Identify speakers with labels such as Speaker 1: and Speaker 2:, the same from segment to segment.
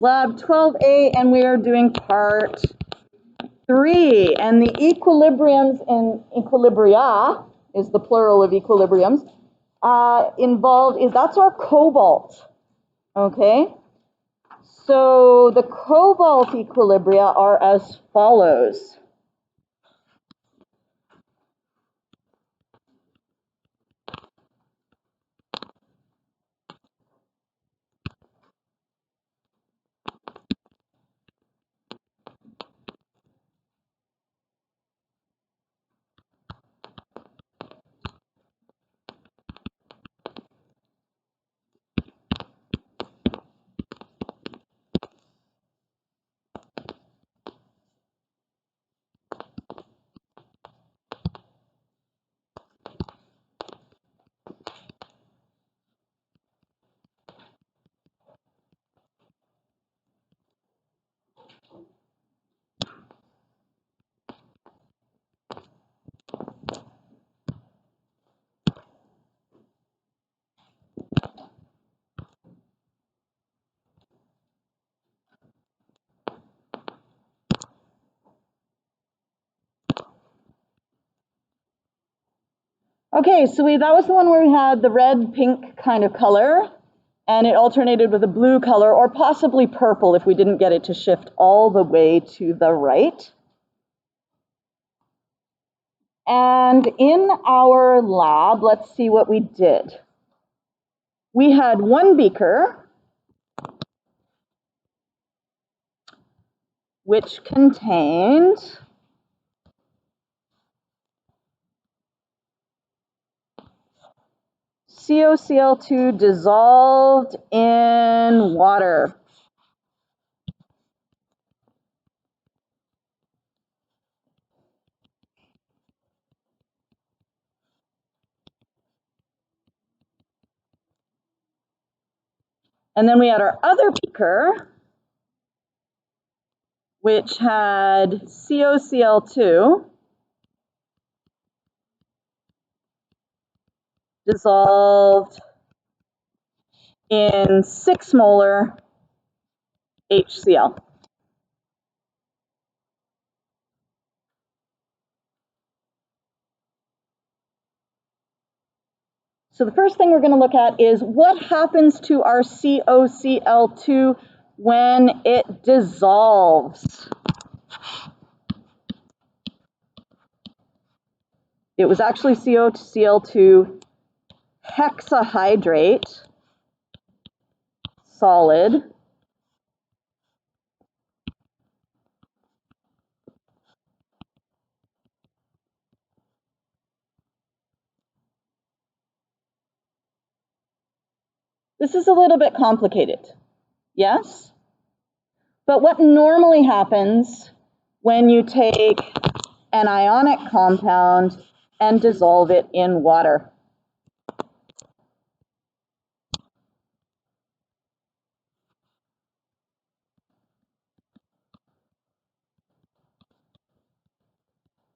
Speaker 1: Lab 12A, and we are doing part 3. And the equilibriums in equilibria is the plural of equilibriums. Involved is, that's our cobalt. Okay? So the cobalt equilibria are as follows. Okay, so that was the one where we had the red-pink kind of color, and it alternated with a blue color, or possibly purple if we didn't get it to shift all the way to the right. And in our lab, let's see what we did. We had one beaker, which contained CoCl2 dissolved in water. And then we had our other beaker, which had CoCl2 dissolved in 6 molar HCl. So the first thing we're going to look at is what happens to our CoCl2 when it dissolves. It was actually CoCl2 hexahydrate, solid. This is a little bit complicated, yes? But what normally happens when you take an ionic compound and dissolve it in water?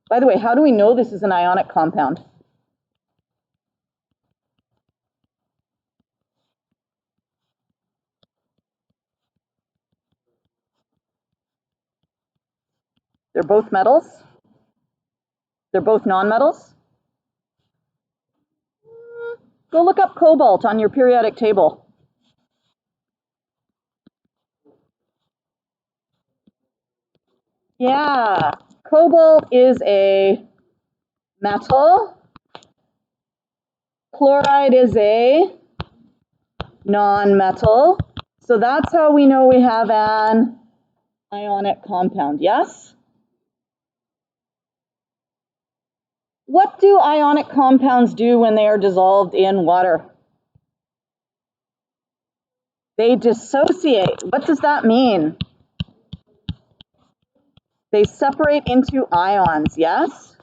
Speaker 1: By the way, how do we know this is an ionic compound? They're both metals. They're both nonmetals. Go look up cobalt on your periodic table. Yeah, cobalt is a metal. Chloride is a non-metal. So that's how we know we have an ionic compound, yes? What do ionic compounds do when they are dissolved in water? They dissociate. What does that mean? They separate into ions, yes?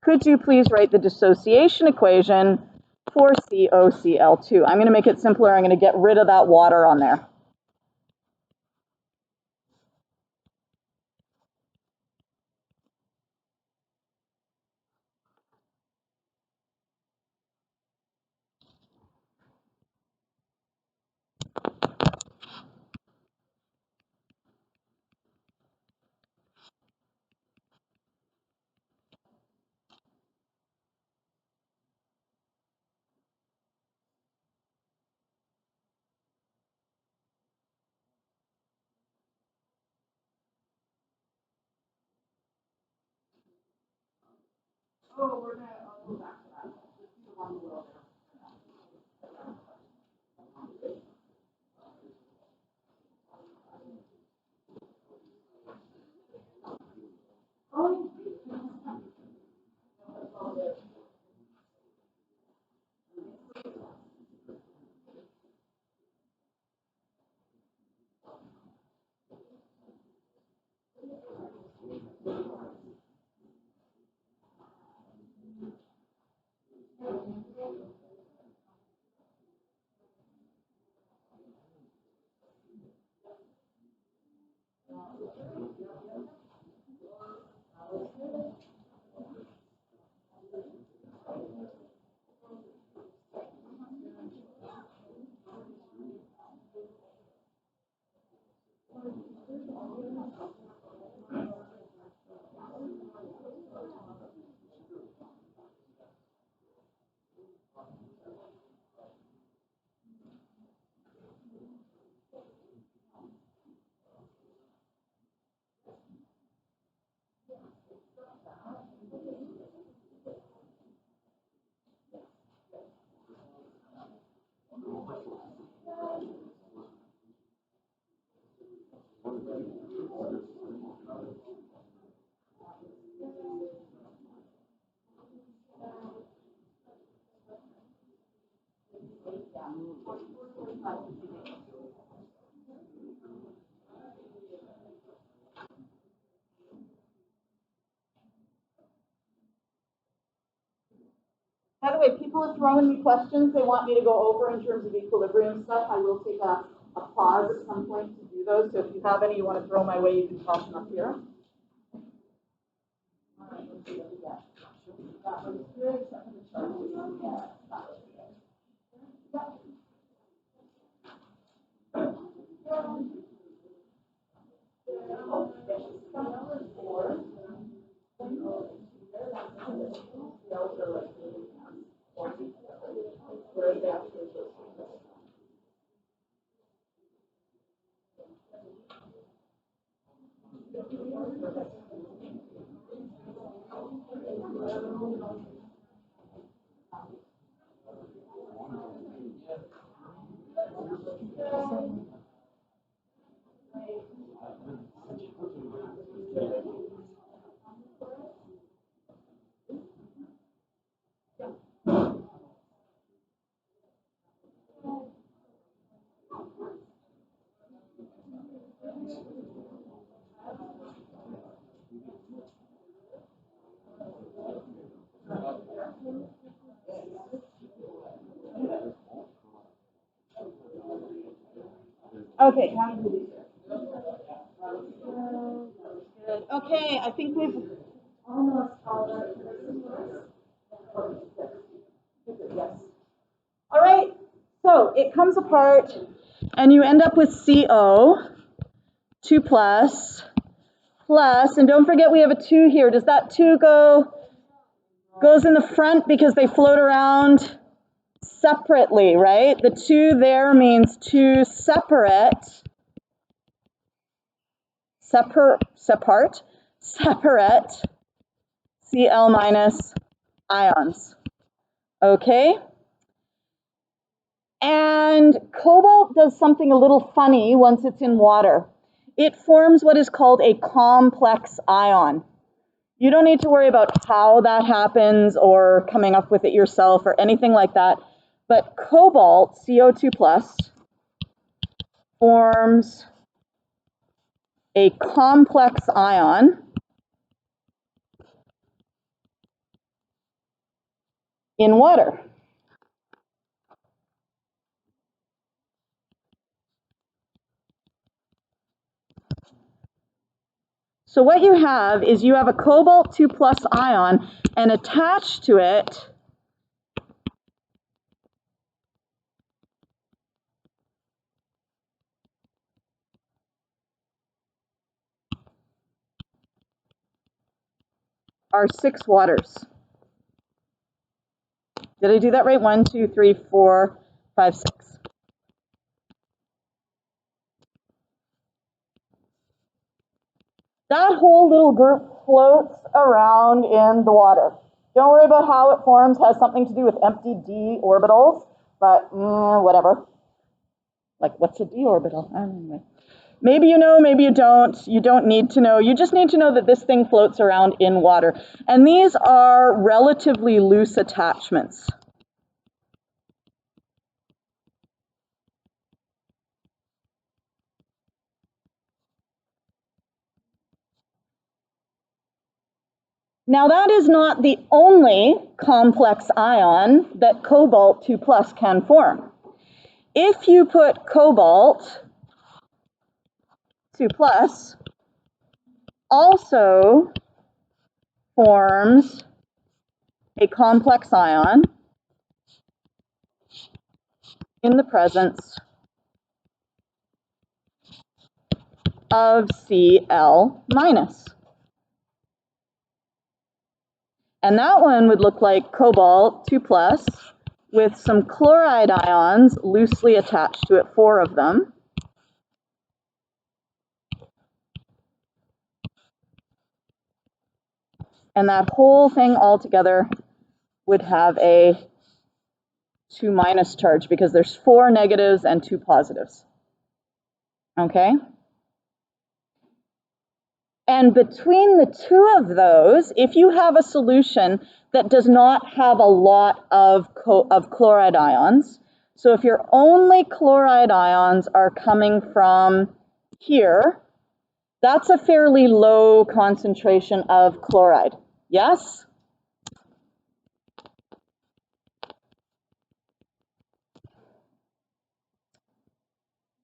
Speaker 1: Could you please write the dissociation equation for CoCl2? I'm going to make it simpler. I'm going to get rid of that water on there. By the way, people are throwing me questions they want me to go over in terms of equilibrium stuff. I will take a pause at some point to do those. So if you have any you want to throw my way, you can toss them up here. Okay, okay, I think we've almost all yes. All right, so it comes apart and you end up with CO, 2 plus, and don't forget we have a 2 here. Does that 2 goes in the front because they float around separately, right? The 2 there means 2 separate Cl minus ions. Okay? And cobalt does something a little funny once it's in water. It forms what is called a complex ion. You don't need to worry about how that happens or coming up with it yourself or anything like that. But cobalt, CO2 plus, forms a complex ion in water. So what you have is you have a cobalt 2 plus ion, and attached to it are 6 waters. Did I do that right? 1, 2, 3, 4, 5, 6. That whole little group floats around in the water, Don't worry about how it forms, has something to do with empty d orbitals, but whatever. Like, what's a d orbital? Anyway. Maybe you know, maybe you don't. You don't need to know. You just need to know that this thing floats around in water. And these are relatively loose attachments. Now that is not the only complex ion that cobalt 2 plus can form. If you put cobalt 2 plus, also forms a complex ion in the presence of Cl minus. And that one would look like cobalt 2 plus with some chloride ions loosely attached to it, 4 of them. And that whole thing all together would have a 2 minus charge because there's 4 negatives and 2 positives. Okay? And between the two of those, if you have a solution that does not have a lot of chloride ions, so if your only chloride ions are coming from here, that's a fairly low concentration of chloride. Yes?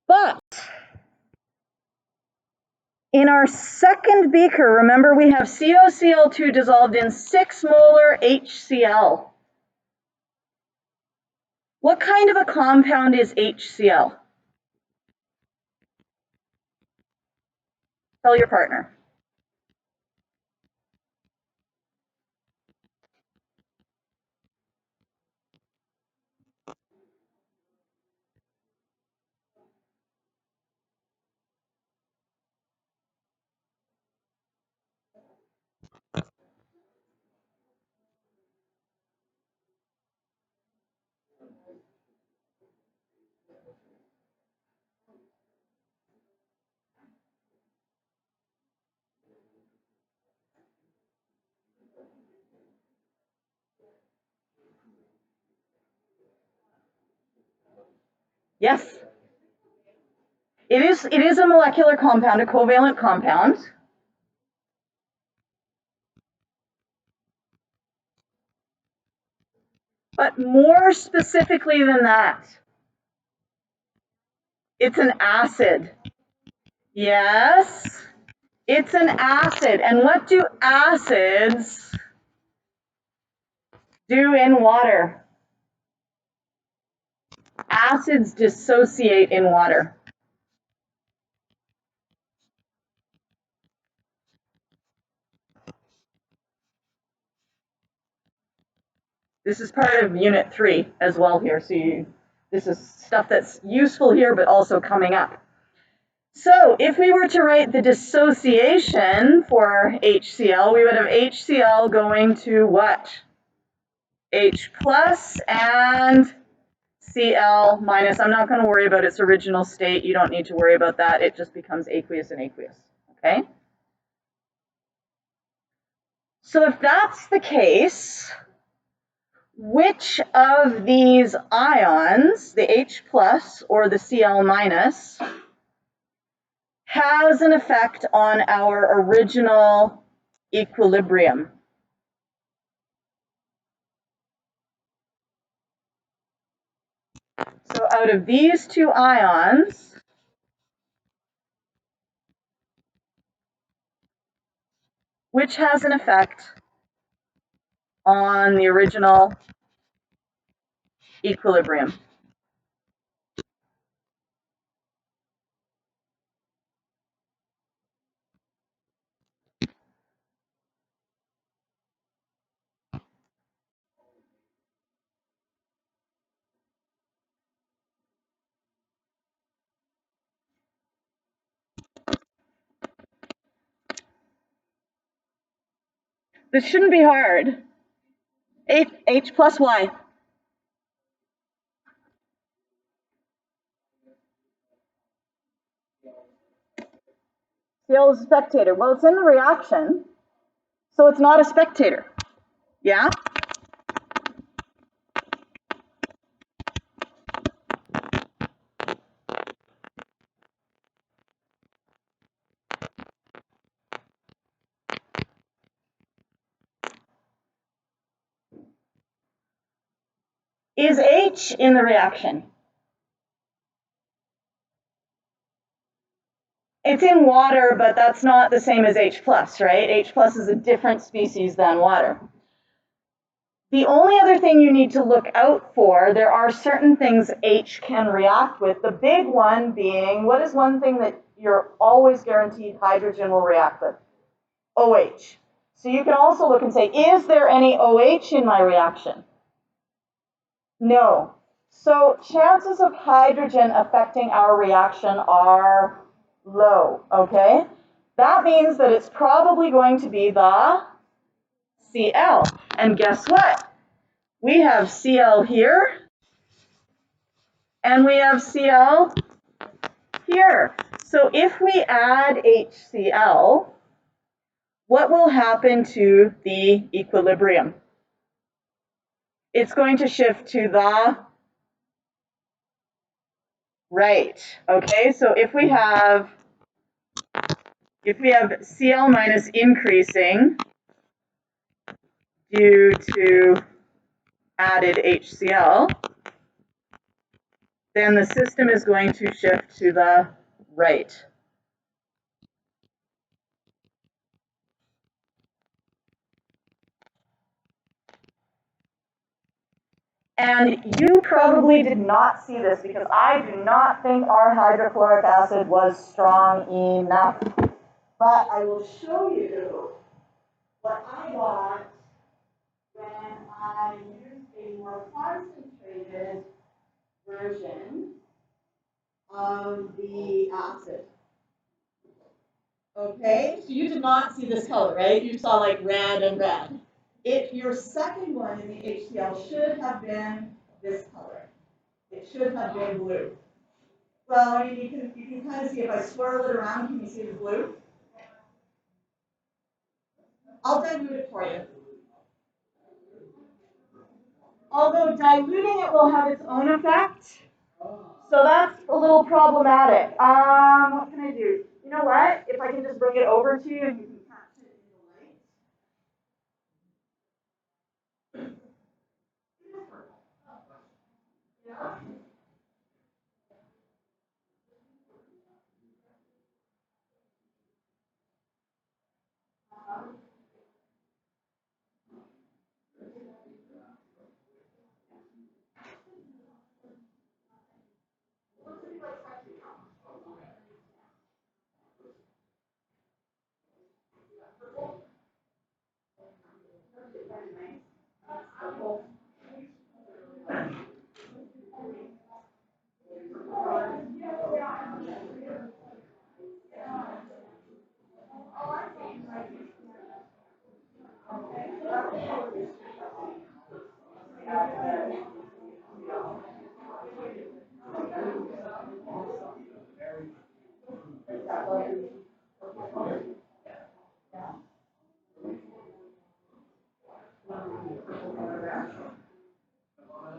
Speaker 1: But in our second beaker, remember we have CoCl2 dissolved in 6 molar HCl. What kind of a compound is HCl? Tell your partner. Yes. It is a molecular compound, a covalent compound. But more specifically than that, it's an acid. Yes, it's an acid. And what do acids do in water? Acids dissociate in water. This is part of Unit 3 as well here. So this is stuff that's useful here, but also coming up. So if we were to write the dissociation for HCl, we would have HCl going to what? H plus and Cl minus. I'm not going to worry about its original state. You don't need to worry about that. It just becomes aqueous and aqueous. Okay? So if that's the case, which of these ions, the H plus or the Cl minus, has an effect on our original equilibrium? So out of these two ions, which has an effect on the original equilibrium? This shouldn't be hard. H plus Y. Cl is a spectator. Well, it's in the reaction, so it's not a spectator. Yeah? Is H in the reaction? It's in water, but that's not the same as H plus, right? H plus is a different species than water. The only other thing you need to look out for, there are certain things H can react with. The big one being, what is one thing that you're always guaranteed hydrogen will react with? OH. So you can also look and say, is there any OH in my reaction? No. So chances of hydrogen affecting our reaction are low, okay? That means that it's probably going to be the Cl. And guess what? We have Cl here, and we have Cl here. So if we add HCl, what will happen to the equilibrium? It's going to shift to the right, okay? So if we have Cl minus increasing due to added HCl, then the system is going to shift to the right. And you probably did not see this because I do not think our hydrochloric acid was strong enough. But I will show you what I got when I used a more concentrated version of the acid. Okay, so you did not see this color, right? You saw like red and red. Your second one in the HCl should have been this color. It should have been blue. Well, I mean, you can kind of see if I swirl it around, can you see the blue? I'll dilute it for you. Although diluting it will have its own effect, so that's a little problematic. What can I do? You know what? If I can just bring it over to you and you can catch it in the light. Yeah.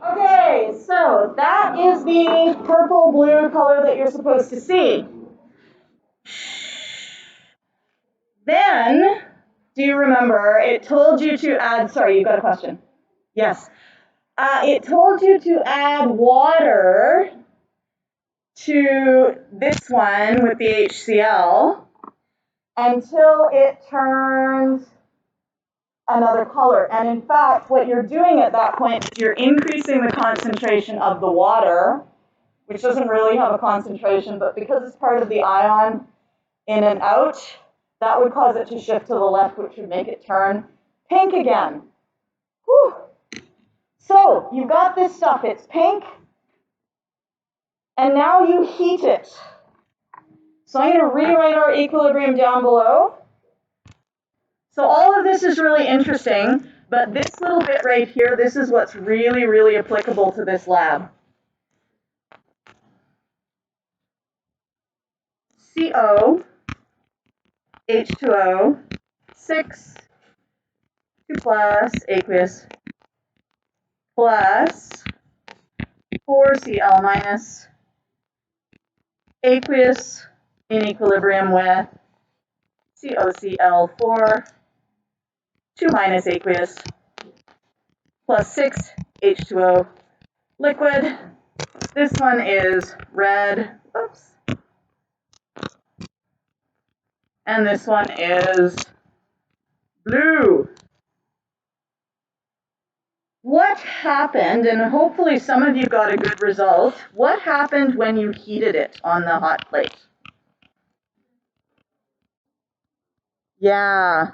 Speaker 1: Okay, so that is the purple-blue color that you're supposed to see. Then, do you remember, it told you to add, sorry, you got a question. Yes. It told you to add water to this one with the HCl until it turns another color. And in fact, what you're doing at that point is you're increasing the concentration of the water, which doesn't really have a concentration, but because it's part of the ion in and out, that would cause it to shift to the left, which would make it turn pink again. Whew. So you've got this stuff, it's pink, and now you heat it. So I'm going to rewrite our equilibrium down below. So all of this is really interesting, But this little bit right here, this is what's really, really applicable to this lab. CO, H2O, 6, 2 plus aqueous, plus 4Cl minus, aqueous in equilibrium with COCl4, 2 minus aqueous, plus 6 H2O liquid. This one is red, oops, and this one is blue. What happened, and hopefully some of you got a good result, what happened when you heated it on the hot plate? Yeah.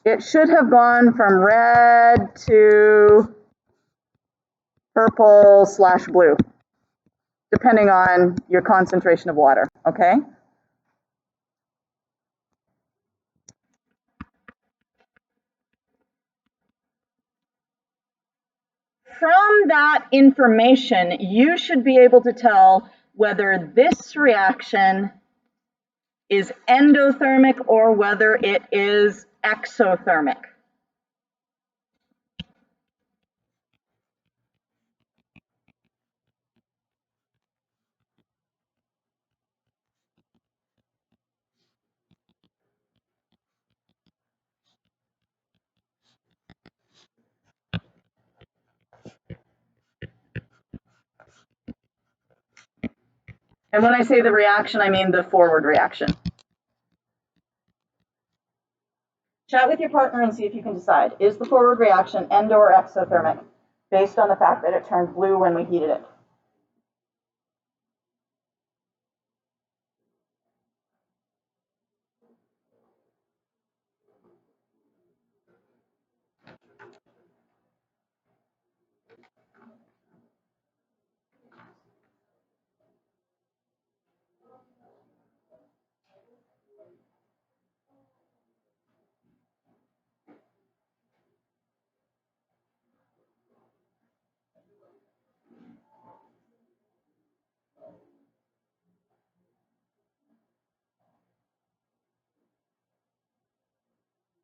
Speaker 1: It should have gone from red to purple/blue, depending on your concentration of water, okay? From that information, you should be able to tell whether this reaction is endothermic or whether it is exothermic. And when I say the reaction, I mean the forward reaction. Chat with your partner and see if you can decide. Is the forward reaction endo or exothermic based on the fact that it turned blue when we heated it?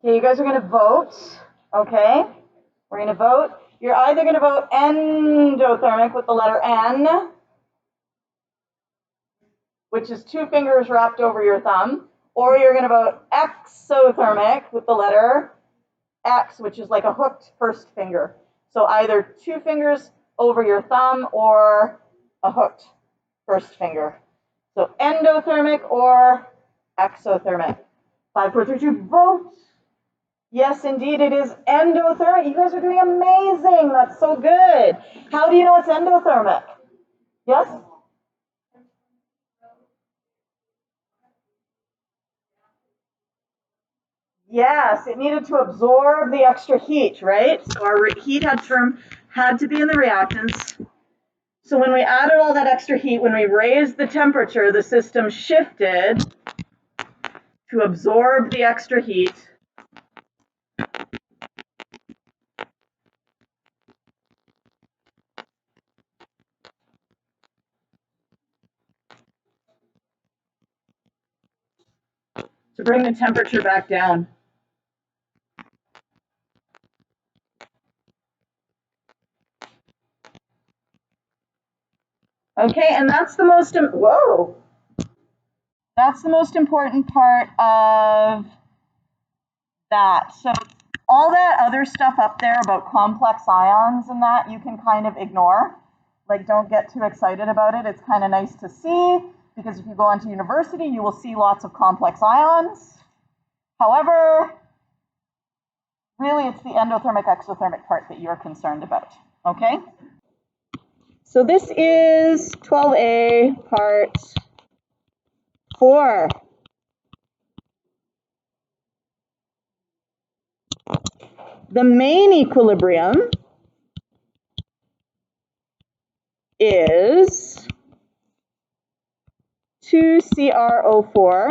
Speaker 1: Okay, you guys are going to vote, okay? We're going to vote. You're either going to vote endothermic with the letter N, which is 2 fingers wrapped over your thumb, or you're going to vote exothermic with the letter X, which is like a hooked first finger. So either 2 fingers over your thumb or a hooked first finger. So endothermic or exothermic. 5, 4, 3, 2, vote. Yes, indeed, it is endothermic. You guys are doing amazing. That's so good. How do you know it's endothermic? Yes? Yes, it needed to absorb the extra heat, right? So our heat had to be in the reactants. So when we added all that extra heat, when we raised the temperature, the system shifted to absorb the extra heat. To bring the temperature back down. Okay, and that's the most, that's the most important part of that. So all that other stuff up there about complex ions and that you can kind of ignore. Like, don't get too excited about it. It's kind of nice to see, because if you go onto university, you will see lots of complex ions. However, really it's the endothermic, exothermic part that you're concerned about, okay? So this is 12A, part 4. The main equilibrium is 2CrO4,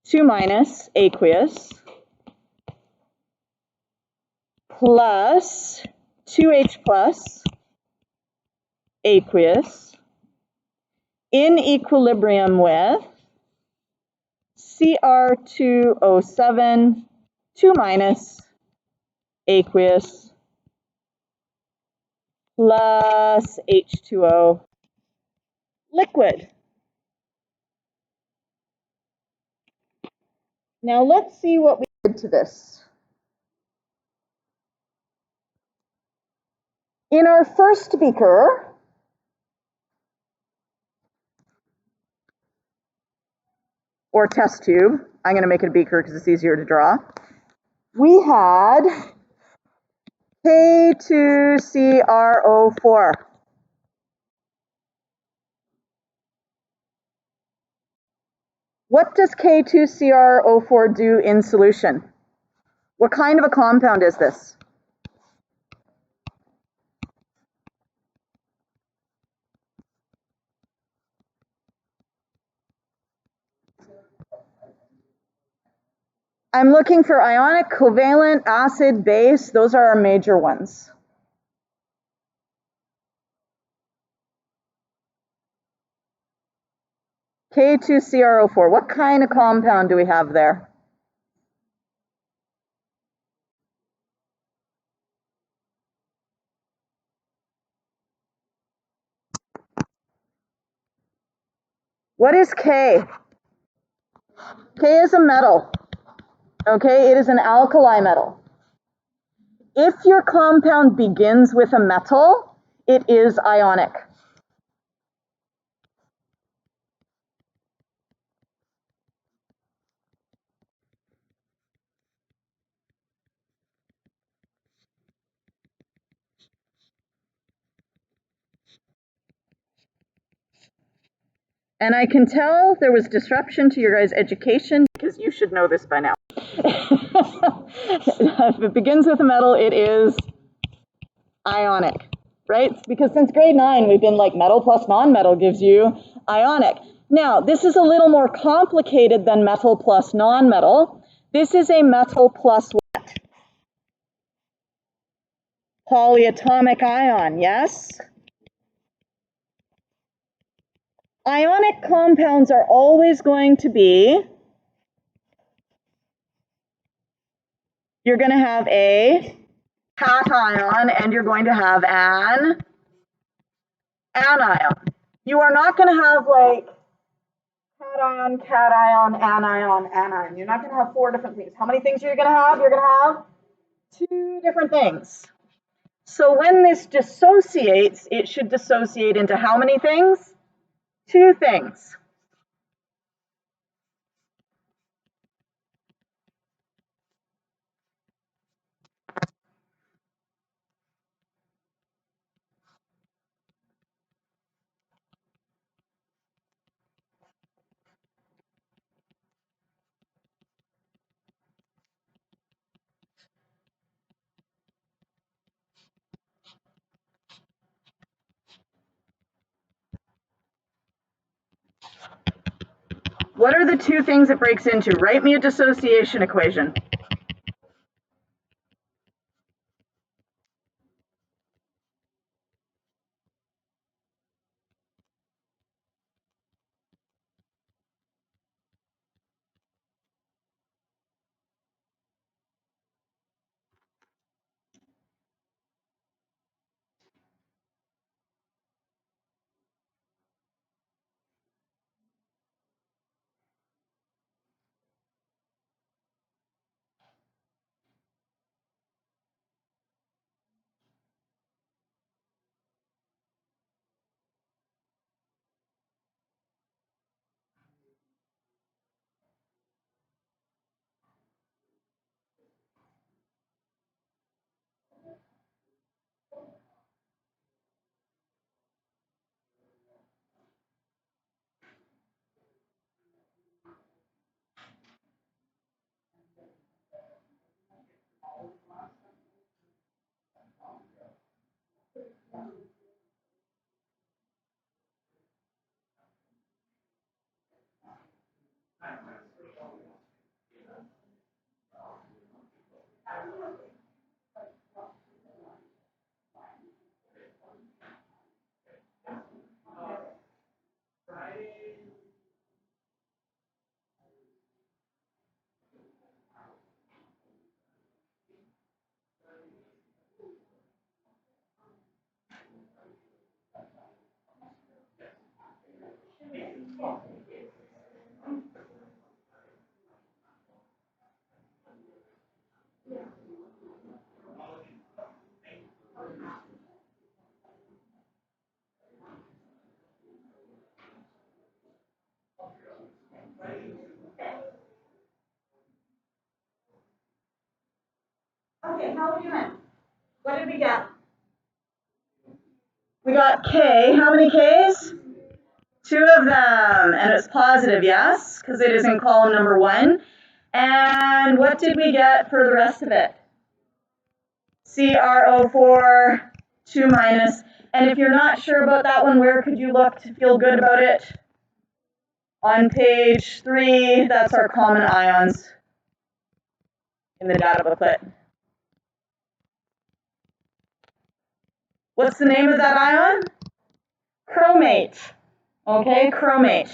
Speaker 1: 2 minus aqueous, plus 2H plus aqueous, in equilibrium with Cr2O7, 2 minus aqueous, plus H2O liquid. Now let's see what we did to this. In our first beaker, or test tube, I'm going to make it a beaker because it's easier to draw, we had K2CrO4. What does K2CrO4 do in solution? What kind of a compound is this? I'm looking for ionic, covalent, acid, base. Those are our major ones. K2CrO4. What kind of compound do we have there? What is K? K is a metal. Okay, it is an alkali metal. If your compound begins with a metal, it is ionic. And I can tell there was disruption to your guys' education because you should know this by now. If it begins with a metal, it is ionic, right? Because since grade 9, we've been like metal plus non-metal gives you ionic. Now, this is a little more complicated than metal plus non-metal. This is a metal plus what? Polyatomic ion, yes? Ionic compounds are always going to be, you're going to have a cation and you're going to have an anion. You are not going to have like cation, cation, anion, anion. You're not going to have 4 different things. How many things are you going to have? You're going to have 2 different things. So when this dissociates, it should dissociate into how many things? 2 things. What are the 2 things it breaks into? Write me a dissociation equation. Okay, how are we doing? What did we get? We got K. How many Ks? 2 of them. And it's positive, yes? Because it is in column number 1. And what did we get for the rest of it? CrO4, 2 minus. And if you're not sure about that one, where could you look to feel good about it? On page 3, that's our common ions in the data booklet. What's the name of that ion? Chromate. Okay, chromate.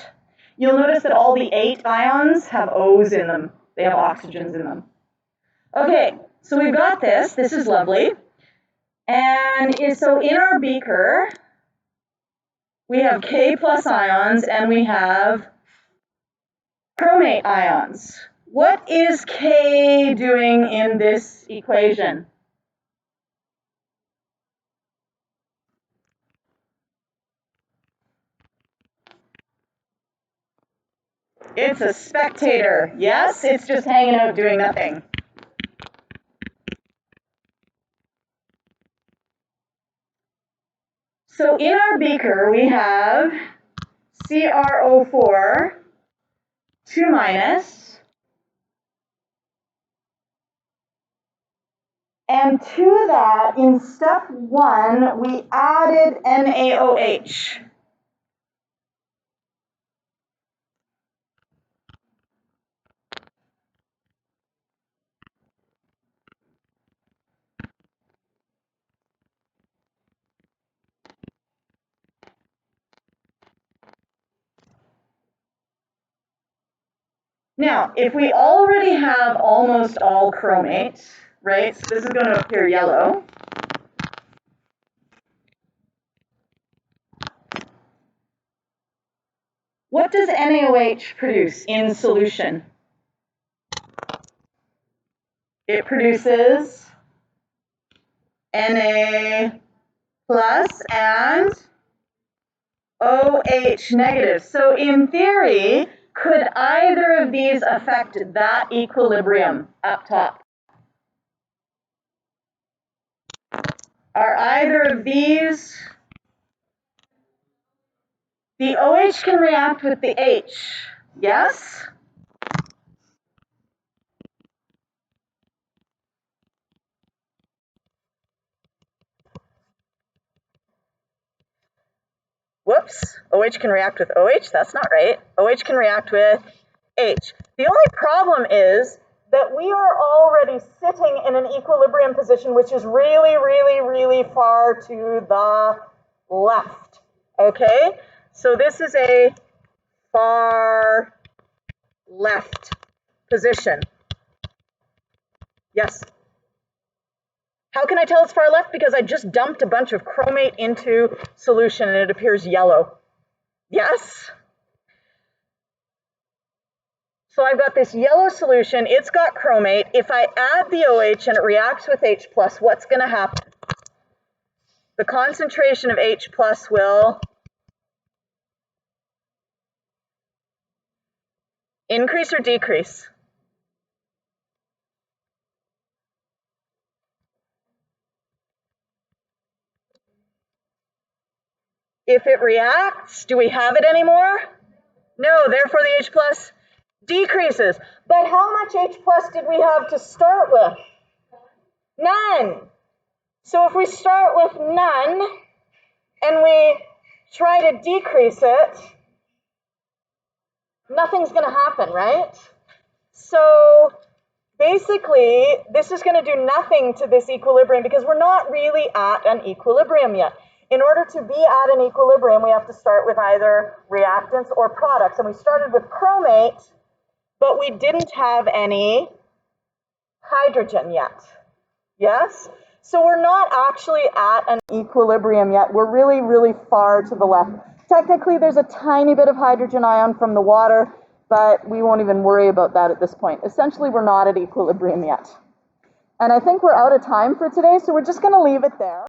Speaker 1: You'll notice that all the 8 ions have O's in them. They have oxygens in them. Okay, so we've got this. This is lovely. And so in our beaker, we have K plus ions and we have chromate ions. What is K doing in this equation? It's a spectator. Yes, it's just hanging out doing nothing. So in our beaker, we have CrO4, 2 minus, and to that, in step 1, we added NaOH. Now, if we already have almost all chromate, right, so this is going to appear yellow. What does NaOH produce in solution? It produces Na plus and OH negative. So in theory, could either of these affect that equilibrium up top? Are either of these? The OH can react with the H, yes? Whoops, OH can react with OH, that's not right. OH can react with H. The only problem is that we are already sitting in an equilibrium position which is really, really, really far to the left, okay? So this is a far left position. Yes? How can I tell it's far left? Because I just dumped a bunch of chromate into solution and it appears yellow. Yes? So I've got this yellow solution, it's got chromate. If I add the OH and it reacts with H+, what's going to happen? The concentration of H+ will increase or decrease? If it reacts, do we have it anymore? No, therefore the H+ decreases. But how much H+ did we have to start with? None. So if we start with none and we try to decrease it, nothing's going to happen, right? So basically, this is going to do nothing to this equilibrium because we're not really at an equilibrium yet. In order to be at an equilibrium, we have to start with either reactants or products. And we started with chromate, but we didn't have any hydrogen yet. Yes? So we're not actually at an equilibrium yet. We're really, really far to the left. Technically, there's a tiny bit of hydrogen ion from the water, but we won't even worry about that at this point. Essentially, we're not at equilibrium yet. And I think we're out of time for today, so we're just going to leave it there.